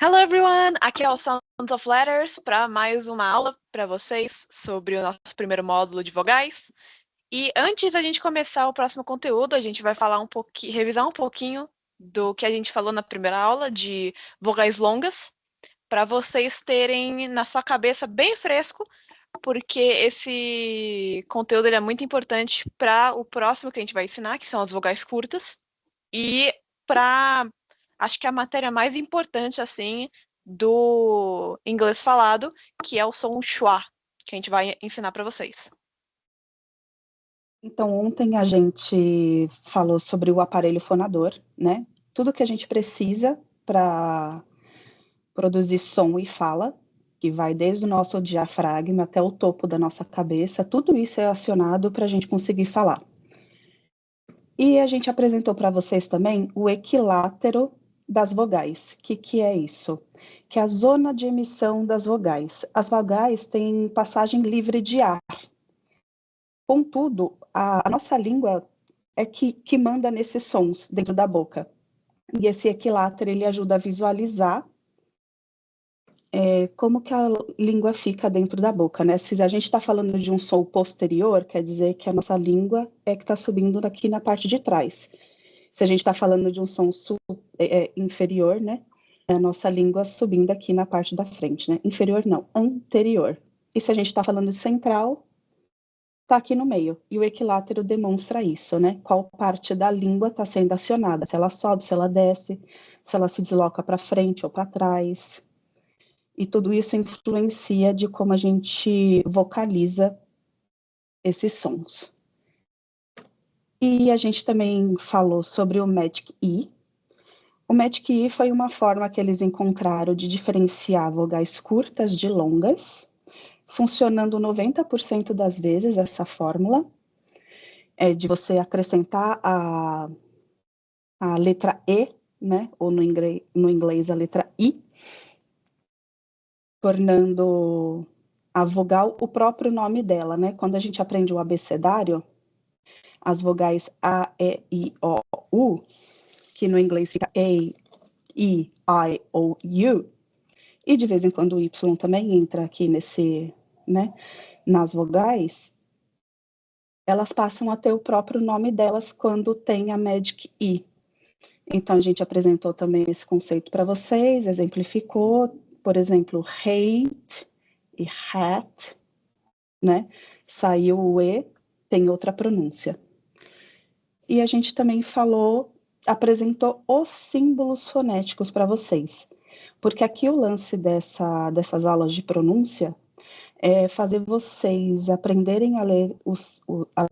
Hello everyone, aqui é o Sounds of Letters para mais uma aula para vocês sobre o nosso primeiro módulo de vogais. E antes da gente começar o próximo conteúdo, a gente vai falar revisar um pouquinho do que a gente falou na primeira aula de vogais longas, para vocês terem na sua cabeça bem fresco, porque esse conteúdo ele é muito importante para o próximo que a gente vai ensinar, que são as vogais curtas, e para acho que a matéria mais importante, assim, do inglês falado, que é o som schwa, que a gente vai ensinar para vocês. Então, ontem a gente falou sobre o aparelho fonador, né? Tudo que a gente precisa para produzir som e fala, que vai desde o nosso diafragma até o topo da nossa cabeça, tudo isso é acionado para a gente conseguir falar. E a gente apresentou para vocês também o equilátero das vogais. O que é isso? Que é a zona de emissão das vogais. As vogais têm passagem livre de ar. Contudo, a nossa língua é que manda nesses sons dentro da boca. E esse equilátero, ele ajuda a visualizar como que a língua fica dentro da boca, né? Se a gente está falando de um som posterior, quer dizer que a nossa língua é que está subindo daqui na parte de trás. Se a gente está falando de um som inferior, né? É a nossa língua subindo aqui na parte da frente, né? Inferior não, anterior. E se a gente está falando de central, está aqui no meio. E o equilátero demonstra isso, né? Qual parte da língua está sendo acionada, se ela sobe, se ela desce, se ela se desloca para frente ou para trás. E tudo isso influencia de como a gente vocaliza esses sons. E a gente também falou sobre o Magic E. O Magic E foi uma forma que eles encontraram de diferenciar vogais curtas de longas, funcionando 90% das vezes essa fórmula, de você acrescentar a letra E, né, ou no inglês a letra I, tornando a vogal o próprio nome dela, né? Quando a gente aprende o abecedário, as vogais A, E, I, O, U, que no inglês fica A, E, I, O, U, e de vez em quando o Y também entra aqui né, nas vogais, elas passam a ter o próprio nome delas quando tem a Magic E. Então, a gente apresentou também esse conceito para vocês, exemplificou, por exemplo, hate e hat, né? Saiu o E, tem outra pronúncia. E a gente também apresentou os símbolos fonéticos para vocês, porque aqui o lance dessas aulas de pronúncia é fazer vocês aprenderem a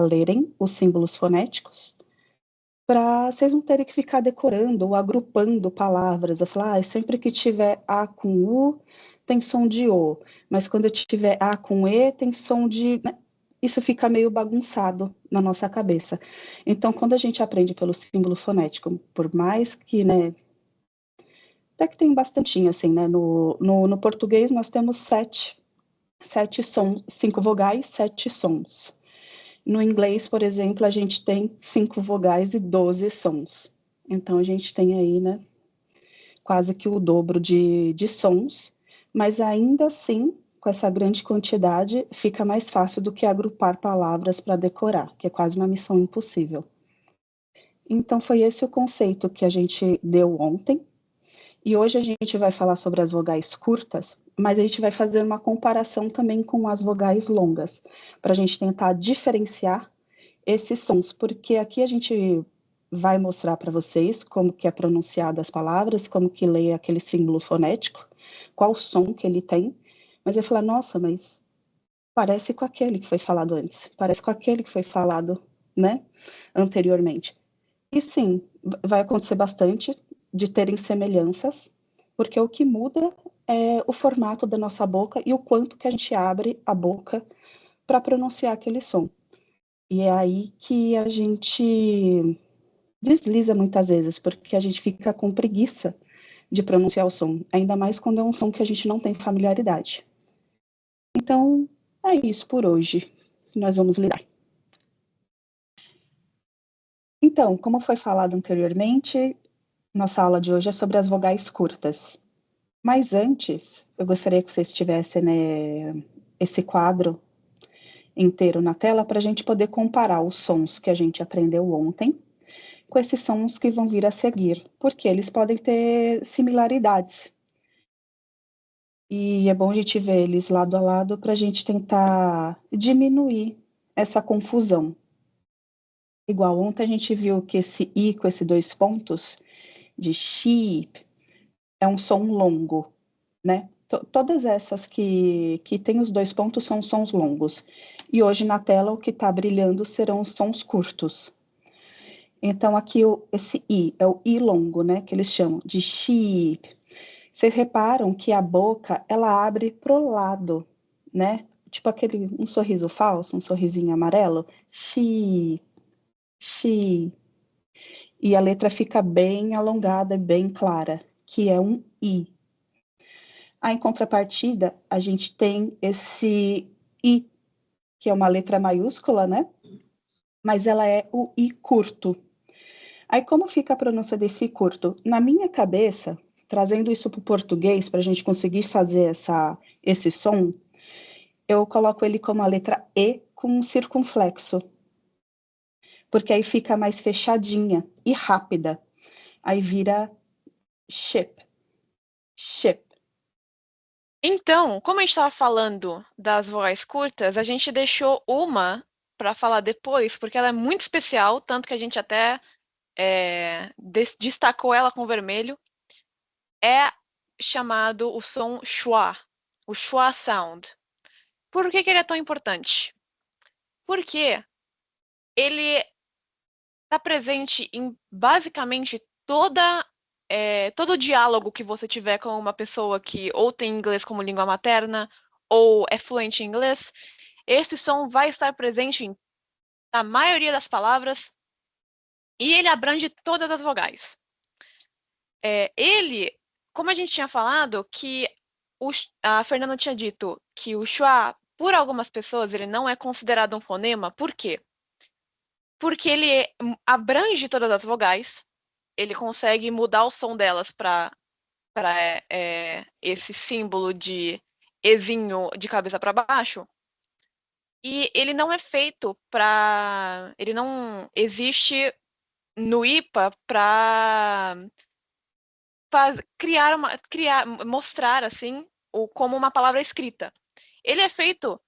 lerem os símbolos fonéticos, para vocês não terem que ficar decorando ou agrupando palavras. Eu falar, sempre que tiver A com U, tem som de O, mas quando eu tiver A com E, tem som de... Né? Isso fica meio bagunçado na nossa cabeça. Então, quando a gente aprende pelo símbolo fonético, por mais que, né, até que tem bastantinho, assim, né, no português nós temos sete sons, 5 vogais, 7 sons. No inglês, por exemplo, a gente tem 5 vogais e 12 sons. Então, a gente tem aí, né, quase que o dobro de sons, mas ainda assim, com essa grande quantidade, fica mais fácil do que agrupar palavras para decorar, que é quase uma missão impossível. Então, foi esse o conceito que a gente deu ontem. E hoje a gente vai falar sobre as vogais curtas, mas a gente vai fazer uma comparação também com as vogais longas, para a gente tentar diferenciar esses sons, porque aqui a gente vai mostrar para vocês como que é pronunciada as palavras, como que lê aquele símbolo fonético, qual som que ele tem, mas eu falar, nossa, mas parece com aquele que foi falado antes, parece com aquele que foi falado, né, anteriormente. E sim, vai acontecer bastante de terem semelhanças, porque o que muda é o formato da nossa boca e o quanto que a gente abre a boca para pronunciar aquele som. E é aí que a gente desliza muitas vezes, porque a gente fica com preguiça de pronunciar o som, ainda mais quando é um som que a gente não tem familiaridade. Então, é isso por hoje que nós vamos lidar. Então, como foi falado anteriormente, nossa aula de hoje é sobre as vogais curtas. Mas antes, eu gostaria que vocês tivessem, né, esse quadro inteiro na tela para a gente poder comparar os sons que a gente aprendeu ontem com esses sons que vão vir a seguir, porque eles podem ter similaridades. E é bom a gente ver eles lado a lado para a gente tentar diminuir essa confusão. Igual ontem a gente viu que esse i com esses dois pontos de sheep é um som longo, né? Todas essas que tem os dois pontos são sons longos. E hoje na tela o que está brilhando serão os sons curtos. Então aqui esse i é o i longo, né? Que eles chamam de sheep. Vocês reparam que a boca ela abre pro lado, né? Tipo aquele um sorriso falso, um sorrisinho amarelo. Sheep, sheep. E a letra fica bem alongada, bem clara, que é um i. Aí, em contrapartida, a gente tem esse I, que é uma letra maiúscula, né? Mas ela é o I curto. Aí, como fica a pronúncia desse I curto? Na minha cabeça, trazendo isso para o português, para a gente conseguir fazer esse som, eu coloco ele como a letra E com um circunflexo, porque aí fica mais fechadinha e rápida. Aí vira ship, ship. Então, como a gente estava falando das vogais curtas, a gente deixou uma para falar depois, porque ela é muito especial, tanto que a gente até destacou ela com vermelho. É chamado o som schwa, o schwa sound. Por que ele é tão importante? Porque ele está presente em basicamente todo diálogo que você tiver com uma pessoa que ou tem inglês como língua materna ou é fluente em inglês. Esse som vai estar presente na maioria das palavras e ele abrange todas as vogais. Como a gente tinha falado, que a Fernanda tinha dito que o schwa, por algumas pessoas, ele não é considerado um fonema. Por quê? Porque ele abrange todas as vogais, ele consegue mudar o som delas para esse símbolo de ezinho de cabeça para baixo. E ele não é feito para. Ele não existe no IPA para mostrar assim como uma palavra escrita. Ele é feito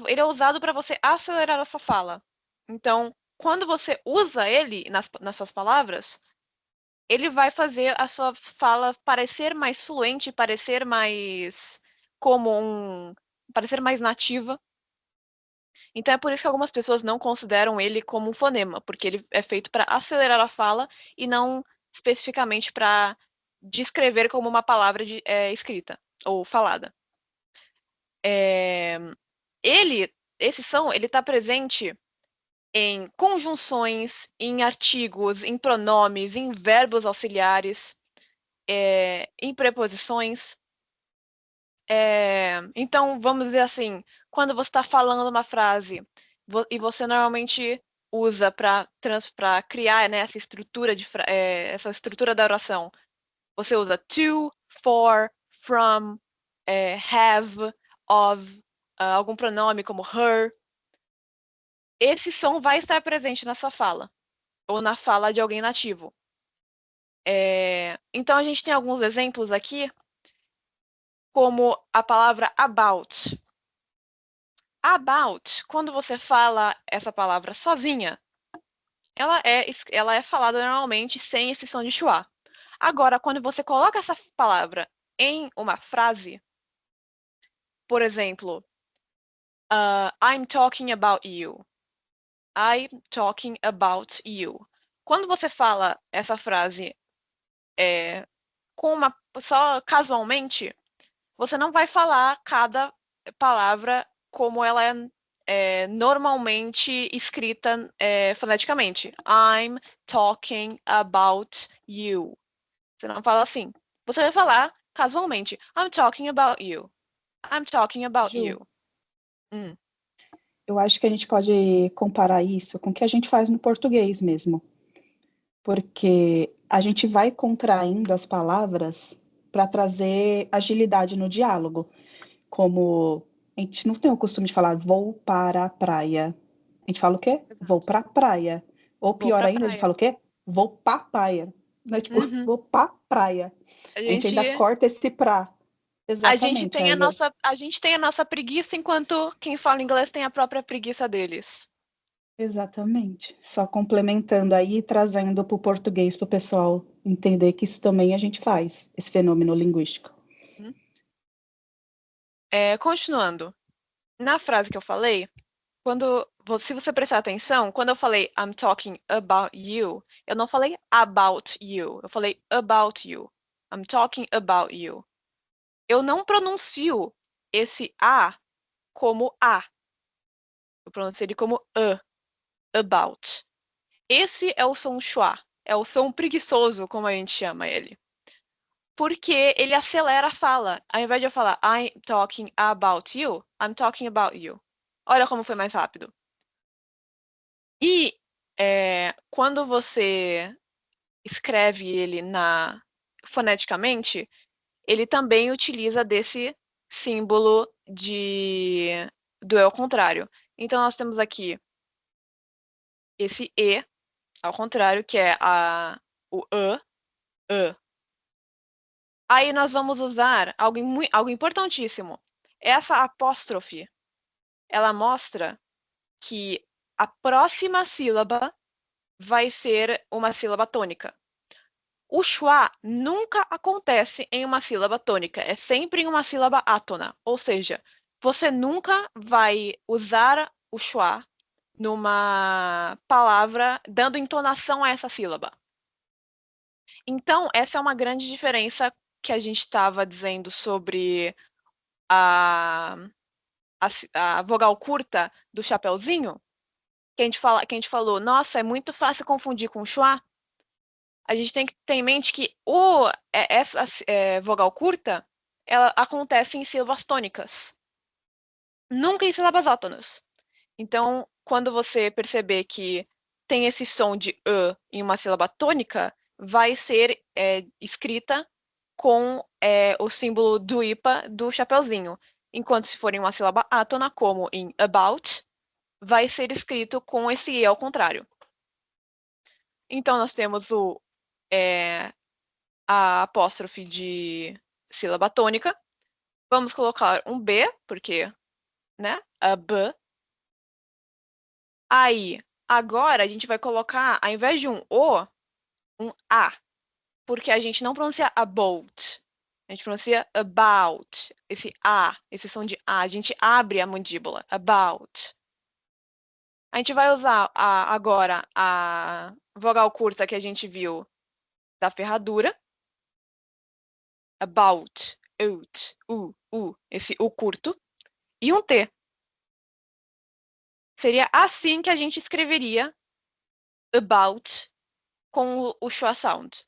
ele é usado para você acelerar a sua fala. Então, quando você usa ele nas suas palavras, ele vai fazer a sua fala parecer mais fluente, parecer mais como parecer mais nativa. Então é por isso que algumas pessoas não consideram ele como um fonema, porque ele é feito para acelerar a fala e não especificamente para descrever como uma palavra escrita ou falada. Esse som, ele está presente em conjunções, em artigos, em pronomes, em verbos auxiliares, em preposições. Então, vamos dizer assim, quando você está falando uma frase e você normalmente usa para criar, né, essa estrutura da oração, você usa to, for, from, have, of, algum pronome como her. Esse som vai estar presente na sua fala, ou na fala de alguém nativo. Então, a gente tem alguns exemplos aqui, como a palavra about. About, quando você fala essa palavra sozinha, ela é falada normalmente sem esse som de schwa. Agora, quando você coloca essa palavra em uma frase, por exemplo, I'm talking about you. I'm talking about you. Quando você fala essa frase só casualmente, você não vai falar cada palavra como ela é normalmente escrita foneticamente. I'm talking about you. Você não fala assim. Você vai falar casualmente. I'm talking about you. I'm talking about Ju, you. Hum. eu acho que a gente pode comparar isso com o que a gente faz no português mesmo, porque a gente vai contraindo as palavras para trazer agilidade no diálogo. Como a gente não tem o costume de falar vou para a praia. A gente fala o quê? Vou Exato. para a praia. Ou Vou pior pra ainda, a gente praia. fala o quê? Vou pra praia. Não é tipo, Uhum. vou pra praia. A A gente ainda gente, corta esse pra. a gente Exatamente, tem Aya. a gente tem a nossa preguiça, enquanto quem fala inglês tem a própria preguiça deles. Exatamente. Só complementando aí e trazendo para o português para o pessoal entender que isso também a gente faz, esse fenômeno linguístico. Hum. Continuando. Na frase que eu falei, se você prestar atenção, quando eu falei I'm talking about you, eu não falei about you, eu falei about you. I'm talking about you. Eu não pronuncio esse A como A. Eu pronuncio ele como about. Esse é o som schwa, é o som preguiçoso, como a gente chama ele. Porque ele acelera a fala. Ao invés de eu falar I'm talking about you, I'm talking about you. Olha como foi mais rápido. E quando você escreve ele foneticamente, ele também utiliza desse símbolo do E ao contrário. Então, nós temos aqui esse E ao contrário, que é o E. Aí nós vamos usar algo importantíssimo. Essa apóstrofe, ela mostra que a próxima sílaba vai ser uma sílaba tônica. O schwa nunca acontece em uma sílaba tônica, é sempre em uma sílaba átona. Ou seja, você nunca vai usar o schwa numa palavra dando entonação a essa sílaba. Então, essa é uma grande diferença que a gente estava dizendo sobre a, a vogal curta do chapeuzinho, que a gente falou, nossa, é muito fácil confundir com schwa. A gente tem que ter em mente que essa vogal curta, ela acontece em sílabas tônicas, nunca em sílabas átonas. Então, quando você perceber que tem esse som de em uma sílaba tônica, vai ser escrita com o símbolo do IPA do chapeuzinho. Enquanto se for em uma sílaba átona, como em about, vai ser escrito com esse E ao contrário. Então, nós temos a apóstrofe de sílaba tônica. Vamos colocar um B, porque, né? A B. Aí, agora a gente vai colocar, ao invés de um O, um A. Porque a gente não pronuncia about. A gente pronuncia about. Esse A, esse som de A. A gente abre a mandíbula. About. A gente vai usar agora a vogal curta que a gente viu da ferradura. About, out, esse U curto. E um T. Seria assim que a gente escreveria about com o schwa sound.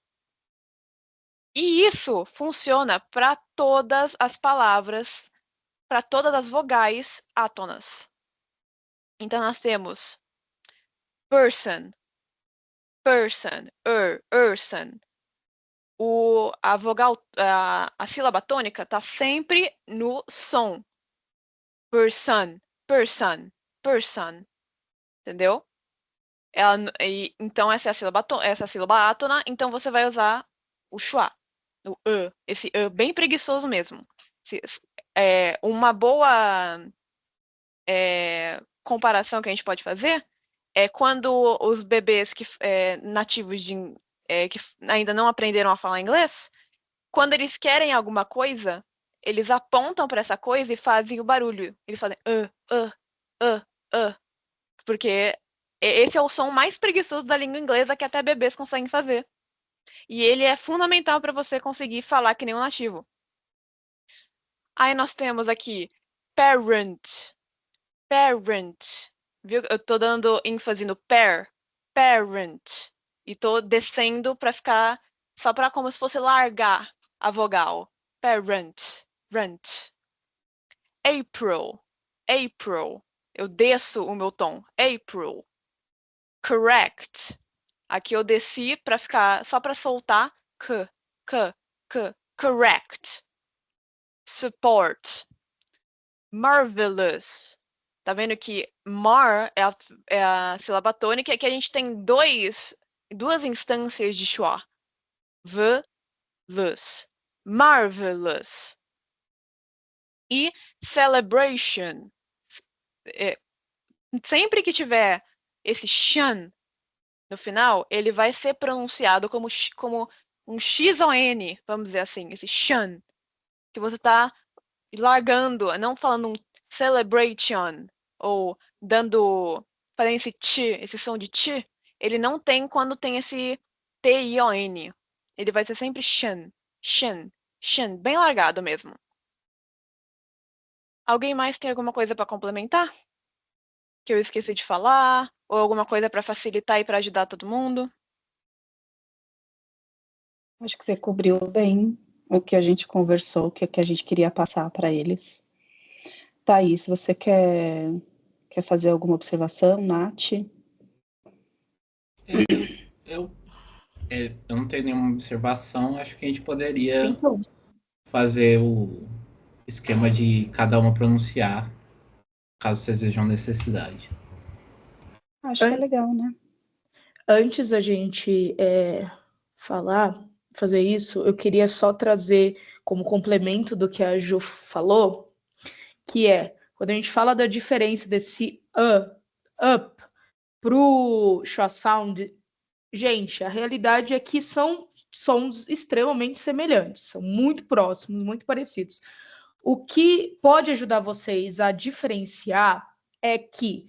E isso funciona para todas as palavras, para todas as vogais átonas. Então, nós temos person, person, urson. A sílaba tônica está sempre no som. Person, person, person. Entendeu? Então, essa é essa sílaba átona, então você vai usar o schwa, o esse bem preguiçoso mesmo. Uma boa comparação que a gente pode fazer é quando os bebês nativos que ainda não aprenderam a falar inglês, quando eles querem alguma coisa, eles apontam para essa coisa e fazem o barulho. Eles fazem porque esse é o som mais preguiçoso da língua inglesa que até bebês conseguem fazer. E ele é fundamental para você conseguir falar que nem um nativo. Aí nós temos aqui parent. Parent. Viu? Eu tô dando ênfase no parent. E tô descendo para ficar só para como se fosse largar a vogal. Parent. Rent. April. April. Eu desço o meu tom. April. Correct. Aqui eu desci para ficar só para soltar k, k, k. correct, support, marvelous. Tá vendo que mar é a sílaba tônica e que a gente tem duas instâncias de schwa. Velous, marvelous. E celebration. Sempre que tiver esse shan no final, ele vai ser pronunciado como um X ou N, vamos dizer assim, esse shan, que você está largando, não falando um celebration, ou fazendo esse som de ti, ele não tem quando tem esse T-I-O-N. Ele vai ser sempre shan, shan, shan, bem largado mesmo. Alguém mais tem alguma coisa para complementar? Que eu esqueci de falar? Ou alguma coisa para facilitar e para ajudar todo mundo? Acho que você cobriu bem o que a gente conversou, o que a gente queria passar para eles. Thaís, você quer fazer alguma observação, Nath? Eu não tenho nenhuma observação. Acho que a gente poderia Então, fazer o esquema de cada uma pronunciar, caso vocês vejam necessidade. acho que é legal, né? Antes da gente fazer isso, eu queria só trazer como complemento do que a Ju falou, que é, quando a gente fala da diferença desse up, pro schwa sound, gente, a realidade é que são sons extremamente semelhantes, são muito próximos, muito parecidos. O que pode ajudar vocês a diferenciar é que,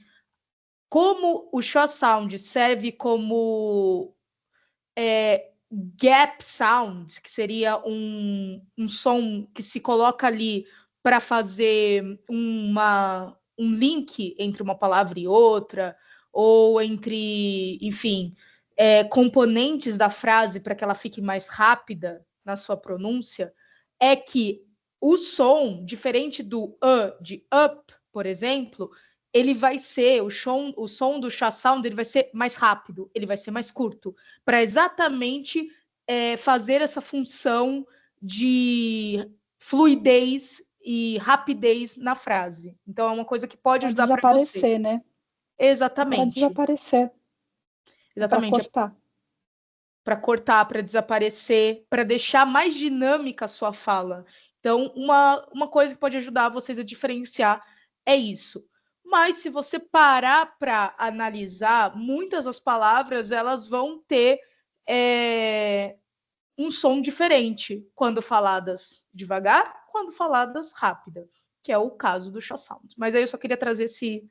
como o schwa sound serve como gap sound, que seria um som que se coloca ali para fazer um link entre uma palavra e outra, ou entre, enfim, componentes da frase para que ela fique mais rápida na sua pronúncia, é que o som, diferente do de up, por exemplo, ele vai ser, o som do schwa sound, ele vai ser mais rápido, ele vai ser mais curto, para exatamente fazer essa função de fluidez e rapidez na frase. Então, é uma coisa que pode ajudar para você. Desaparecer, né? Exatamente. Para desaparecer. Exatamente. Para cortar. Para cortar, para desaparecer, para deixar mais dinâmica a sua fala. Então, uma coisa que pode ajudar vocês a diferenciar é isso. Mas se você parar para analisar, muitas das palavras elas vão ter um som diferente quando faladas devagar, quando faladas rápida, que é o caso do schwa sound. Mas aí eu só queria trazer esse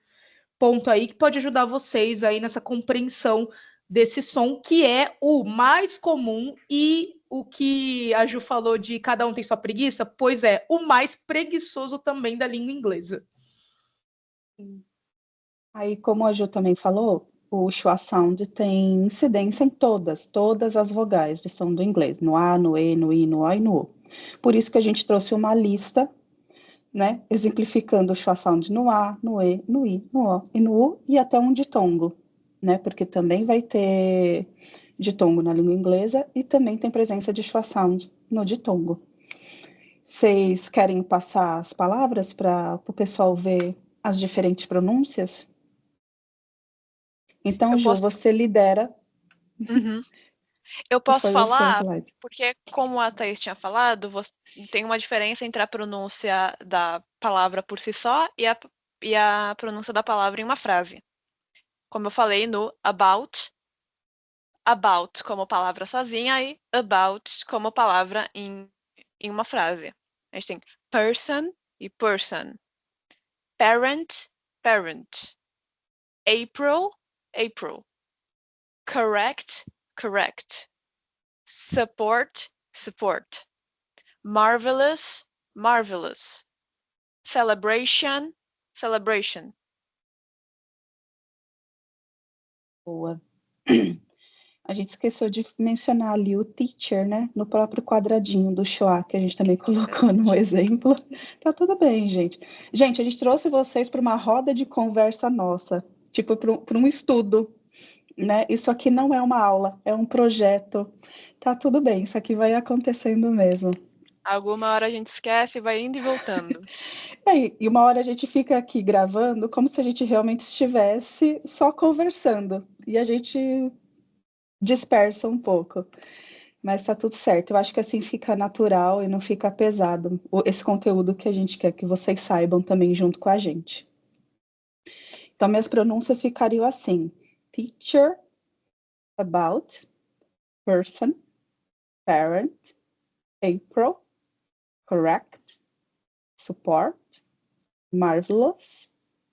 ponto aí que pode ajudar vocês aí nessa compreensão desse som, que é o mais comum e o que a Ju falou de cada um tem sua preguiça, pois é, o mais preguiçoso também da língua inglesa. Aí, como a Ju também falou, o schwa sound tem incidência em todas as vogais do som do inglês, no A, no E, no I, no O e no U. Por isso que a gente trouxe uma lista, né, exemplificando o schwa sound no A, no E, no I, no O e no U, e até um ditongo, né, porque também vai ter ditongo na língua inglesa e também tem presença de schwa sound no ditongo. Vocês querem passar as palavras para o pessoal ver as diferentes pronúncias? Então, Ju, você lidera. Uhum. Eu posso fazer o seu falar, slide. porque como a Thaís tinha falado, tem uma diferença entre a pronúncia da palavra por si só e a pronúncia da palavra em uma frase. Como eu falei no about como palavra sozinha e about como palavra em uma frase. A gente tem person e person. Parent, parent. April, April. Correct, correct. Support, support. Marvelous, marvelous. Celebration, celebration. Boa. A gente esqueceu de mencionar ali o teacher, né? No próprio quadradinho do schwa, que a gente também colocou no exemplo. Tá tudo bem, gente. Gente, a gente trouxe vocês para uma roda de conversa nossa, tipo para um estudo, né? Isso aqui não é uma aula, é um projeto. Tá tudo bem, isso aqui vai acontecendo mesmo. Alguma hora a gente esquece e vai indo e voltando. E uma hora a gente fica aqui gravando como se a gente realmente estivesse só conversando. E a gente dispersa um pouco. Mas tá tudo certo. Eu acho que assim fica natural e não fica pesado. Esse conteúdo que a gente quer que vocês saibam também junto com a gente. Então, minhas pronúncias ficariam assim: teacher, about, person, parent, April, correct, support, marvelous,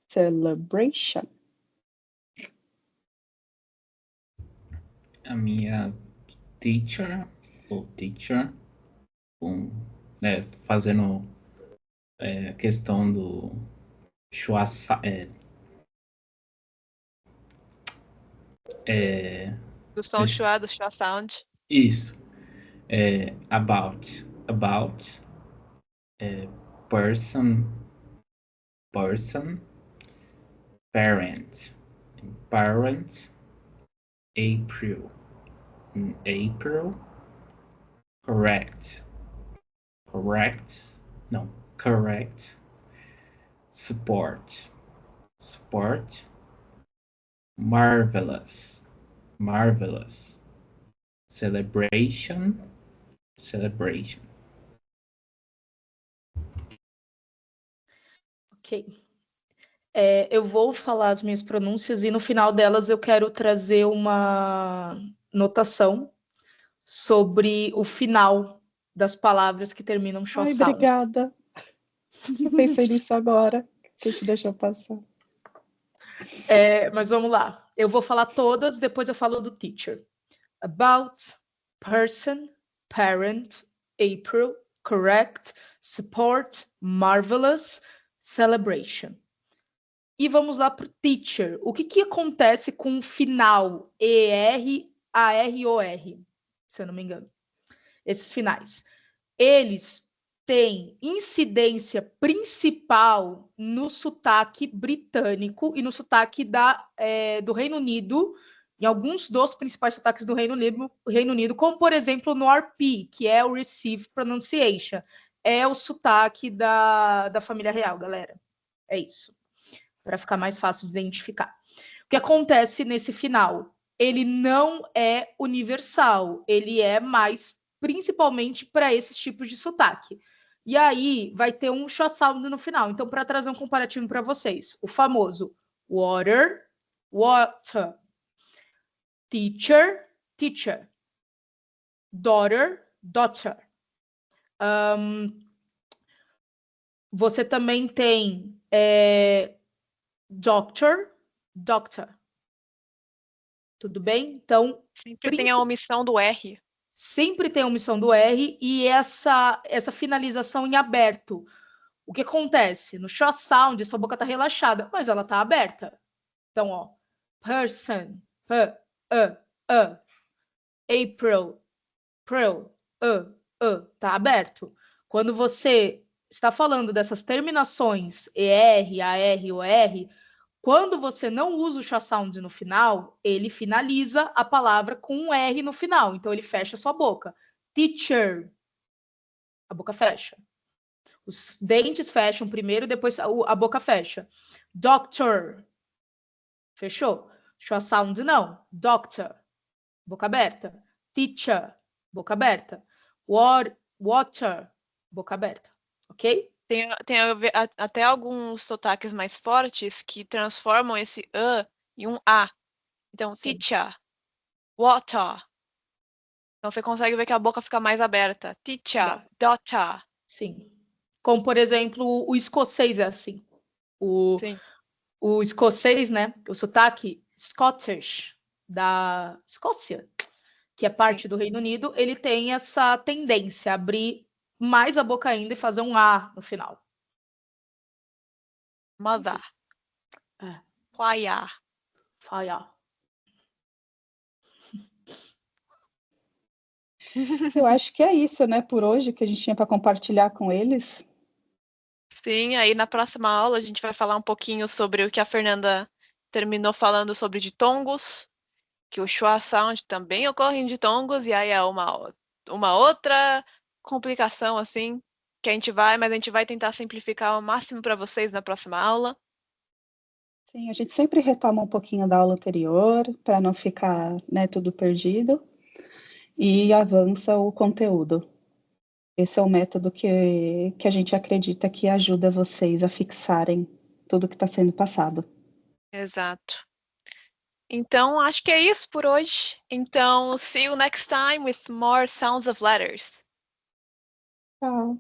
celebration. A minha teacher, ou teacher, fazendo a questão do Schwarza, Do som schwa, do schwa sound. isso, about, person, parent, April, correct, support, marvelous, celebration. Ok. Eu vou falar as minhas pronúncias e no final delas eu quero trazer uma notação sobre o final das palavras que terminam schwa Ai, sound. obrigada. Eu pensei nisso agora, que te deixou passar. Mas vamos lá. Eu vou falar todas, depois eu falo do teacher. About, person, parent, April, correct, support, marvelous, celebration. E vamos lá para o teacher. O que acontece com o final ER, AROR, se eu não me engano? Esses finais. Eles têm incidência principal no sotaque britânico e no sotaque do Reino Unido, em alguns dos principais sotaques do Reino Unido, como, por exemplo, no RP, que é o Receive Pronunciation. É o sotaque da família real, galera. É isso. Para ficar mais fácil de identificar. O que acontece nesse final? Ele não é universal, ele é mais principalmente para esses tipos de sotaque. E aí vai ter um schwa sound no final. Então, para trazer um comparativo para vocês, o famoso water, water, teacher, teacher, daughter, daughter. Você também tem doctor, doctor. Tudo bem? Então, Sempre tem a omissão do R. Sempre tem a omissão do R e essa finalização em aberto. O que acontece? No schwa sound, sua boca está relaxada, mas ela está aberta. Então, ó, person, April, tá aberto. Quando você está falando dessas terminações ER, AR, OR, quando você não usa o schwa sound no final, ele finaliza a palavra com um R no final. Então, ele fecha a sua boca. Teacher. A boca fecha. Os dentes fecham primeiro, depois a boca fecha. Doctor. Fechou. Schwa sound não. Doctor. Boca aberta. Teacher. Boca aberta. Water. Boca aberta. Ok? Tem até alguns sotaques mais fortes que transformam esse em um A. Então, Sim. teacher, water. Então, você consegue ver que a boca fica mais aberta. Teacher, daughter. Sim. Como, por exemplo, o escocês é assim. Sim. O escocês, né? O sotaque Scottish da Escócia, que é parte do Reino Unido, ele tem essa tendência a abrir mais a boca ainda e fazer um A no final. Mother. Fire. Fire. Eu acho que é isso, né, por hoje, que a gente tinha para compartilhar com eles. Sim, aí na próxima aula a gente vai falar um pouquinho sobre o que a Fernanda terminou falando sobre ditongos, que o schwa sound também ocorre em ditongos, e aí é uma outra complicação assim que mas a gente vai tentar simplificar ao máximo para vocês na próxima aula. Sim, a gente sempre retoma um pouquinho da aula anterior para não ficar, né, tudo perdido e avança o conteúdo. Esse é o método que a gente acredita que ajuda vocês a fixarem tudo que está sendo passado. Exato. Então, acho que é isso por hoje. Então, see you next time with more Sounds of Letters. Tchau.